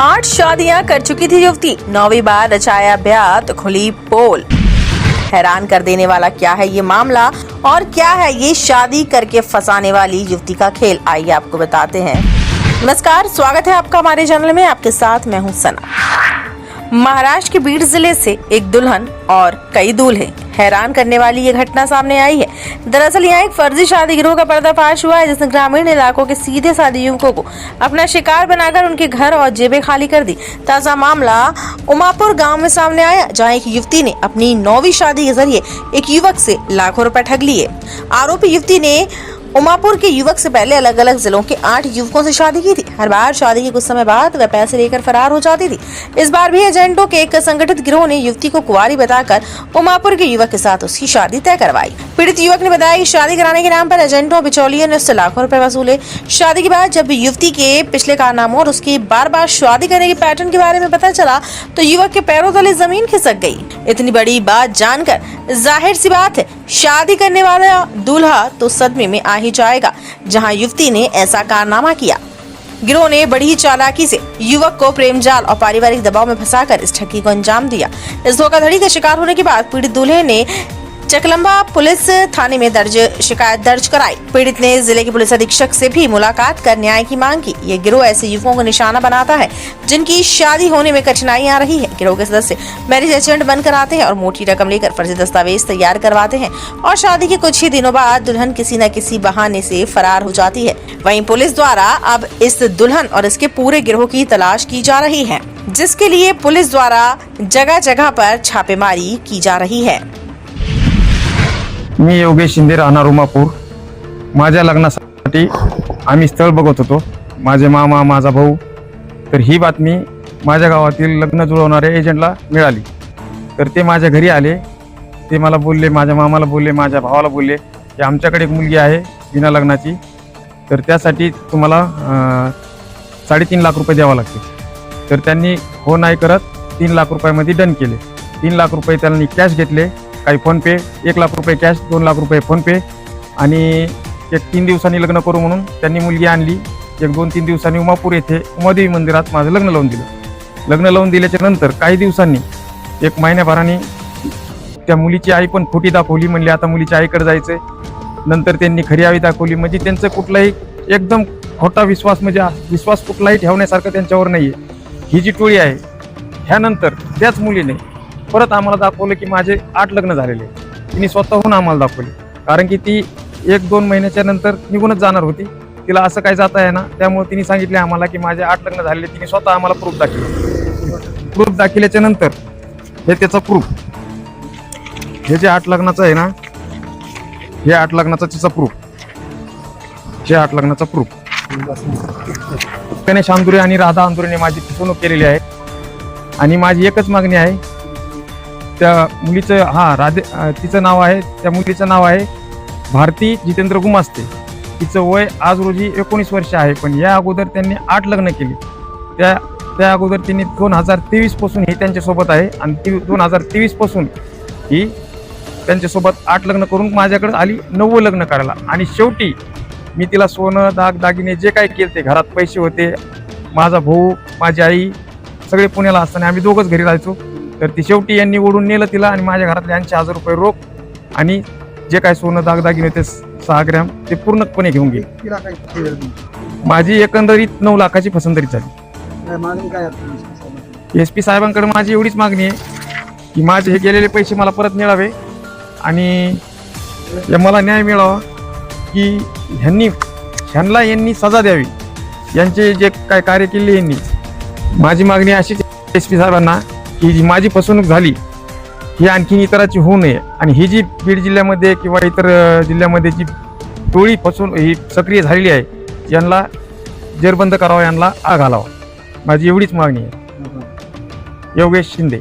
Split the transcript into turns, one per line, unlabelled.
8 शादियां कर चुकी थी युवती, 9वीं बार रचाया ब्याह तो खुली पोल। हैरान कर देने वाला क्या है ये मामला और क्या है ये शादी करके फंसाने वाली युवती का खेल, आइए आपको बताते हैं। नमस्कार, स्वागत है आपका हमारे चैनल में। आपके साथ मैं हूं सना। महाराष्ट्र के बीड जिले से एक दुल्हन और कई दूल्हे, हैरान करने वाली ये घटना सामने आई है। दरअसल यहाँ एक फर्जी शादी गिरोह का पर्दाफाश हुआ है, जिसने ग्रामीण इलाकों के सीधे साधे युवकों को अपना शिकार बनाकर उनके घर और जेबें खाली कर दी। ताजा मामला उमापुर गांव में सामने आया, जहां एक युवती ने अपनी 9वीं शादी के जरिए एक युवक से लाखों रुपए ठग लिए। आरोपी युवती ने उमापुर के युवक से पहले अलग अलग जिलों के 8 युवकों से शादी की थी। हर बार शादी के कुछ समय बाद वह पैसे लेकर फरार हो जाती थी। इस बार भी एजेंटों के एक संगठित गिरोह ने युवती को कुंवारी बताकर उमापुर के युवक के साथ उसकी शादी तय करवाई। पीड़ित युवक ने बताया कि शादी कराने के नाम पर एजेंटों बिचौलियों ने उससे लाखों रुपए वसूले। शादी के बाद जब युवती के पिछले कारनामों और उसकी बार बार शादी करने के पैटर्न के बारे में पता चला तो युवक के पैरों तले जमीन खिसक गई। इतनी बड़ी बात जानकर जाहिर सी बात है, शादी करने वाला दूल्हा तो सदमे में आ ही जाएगा, जहां युवती ने ऐसा कारनामा किया। गिरोह ने बड़ी ही चालाकी से युवक को प्रेम जाल और पारिवारिक दबाव में फंसाकर इस ठगी को अंजाम दिया। इस धोखाधड़ी का शिकार होने के बाद पीड़ित दूल्हे ने चकलंबा पुलिस थाने में शिकायत दर्ज कराई। पीड़ित ने जिले के पुलिस अधीक्षक से भी मुलाकात कर न्याय की मांग की। ये गिरोह ऐसे युवकों को निशाना बनाता है जिनकी शादी होने में कठिनाई आ रही है। गिरोह के सदस्य मैरिज एजेंट बनकर आते हैं और मोटी रकम लेकर फर्जी दस्तावेज तैयार करवाते हैं और शादी के कुछ ही दिनों बाद दुल्हन किसी न किसी बहाने से फरार हो जाती है। वहीं पुलिस द्वारा अब इस दुल्हन और इसके पूरे गिरोह की तलाश की जा रही है, जिसके लिए पुलिस द्वारा जगह जगह पर छापेमारी की जा रही है।
मी योगेश शिंदे, राहणार उमापूर। माझ्या लग्नासाठी आम्ही स्थळ बघत होतो, माझे मामा, माझा भाऊ। तर ही बातमी माझ्या गावातील लग्न जुळवणाऱ्या एजंटला मिळाली, तर ते माझ्या घरी आले। ते मला बोलले, माझ्या मामाला बोलले, माझ्या भावाला बोलले की आमच्याकडे एक मुलगी आहे बिना लग्नाची, तर त्यासाठी तुम्हाला 3.5 लाख रुपये द्यावा लागतील। तर त्यांनी हो नाही करत 3 लाख रुपयामध्ये डन केले। 3 लाख रुपये त्यांनी कॅश घेतले, काही फोन पे, 1 लाख रुपये कॅश, 2 लाख रुपये फोन पे, आणि एक 3 दिवसांनी लग्न करू म्हणून त्यांनी मुलगी आणली। 1-2-3 दिवसांनी उमापूर येथे उमादेवी मंदिरात माझं लग्न लावून दिलं। लग्न लावून दिल्याच्या नंतर काही दिवसांनी, 1 महिन्याभराने त्या मुलीची आई पण खोटी दाखवली, म्हणली आता मुलीच्या आईकडे जायचंय। नंतर त्यांनी खरी आई दाखवली, म्हणजे त्यांचं कुठलाही एकदम खोटा विश्वास, म्हणजे विश्वास कुठलाही ठेवण्यासारखं त्यांच्यावर नाहीये। ही जी टोळी आहे, ह्यानंतर त्याच मुलीने परत आम्हाला दाखवलं की माझे 8 लग्न झालेले। तिने स्वतःहून आम्हाला दाखवले, कारण की ती 1-2 महिन्याच्या नंतर निघूनच जाणार होती। तिला असं काय जाता आहे ना, त्यामुळे तिने सांगितले आम्हाला की माझे 8 लग्न झालेले। तिने स्वतः आम्हाला प्रूफ दाखवले। प्रूफ दाखवल्याच्या नंतर हे त्याचा प्रूफ, हे जे 8 लग्नाचं आहे ना, हे 8 लग्नाचा तिचा प्रूफ, हे 8 लग्नाचा प्रूफ। गणेश अंदुरे आणि राधा अंदुरेने माझी फसवणूक केलेली आहे, आणि माझी एकच मागणी आहे, त्या मुलीचं तिचं नाव आहे, त्या मुलीचं नाव आहे भारती जितेंद्र गुमास्ते। तिचं वय आज रोजी 19 वर्ष आहे, पण या अगोदर त्यांनी 8 लग्न केली। त्या अगोदर तिने 2023 पासून ही त्यांच्यासोबत आहे, आणि 2023 पासून ही त्यांच्यासोबत 8 लग्न करून माझ्याकडे आली 9वं लग्न करायला। आणि शेवटी मी तिला सोनं, दागिने जे काय केले ते, घरात पैसे होते, माझा भाऊ, माझी आई सगळे पुण्याला असताना आम्ही दोघंच घरी राहायचो। तर ती शेवटी यांनी ओढून नेलं तिला, आणि माझ्या घरातले 80,000 रुपये रोख आणि जे काय सोनं, दागिने होते 6 ग्रॅम, ते पूर्णपणे घेऊन गेले। माझी एकंदरीत 9 लाखाची फसवणूक झाली। SP साहेबांकडे माझी एवढीच मागणी आहे की माझे हे गेलेले पैसे मला परत मिळावे, आणि मला न्याय मिळावा, की यांनी सजा द्यावी, यांचे जे काय कार्य केले यांनी। माझी मागणी अशीच SP साहेबांना की जी माझी फसवणूक झाली ही आणखीन इतराची होऊ नये, आणि ही जी बीड जिल्ह्यामध्ये किंवा इतर जिल्ह्यामध्ये जी टोळी ही सक्रिय झालेली आहे, यांना जेरबंद करावा, यांना आग घालावा, माझी एवढीच मागणी आहे। योगेश शिंदे।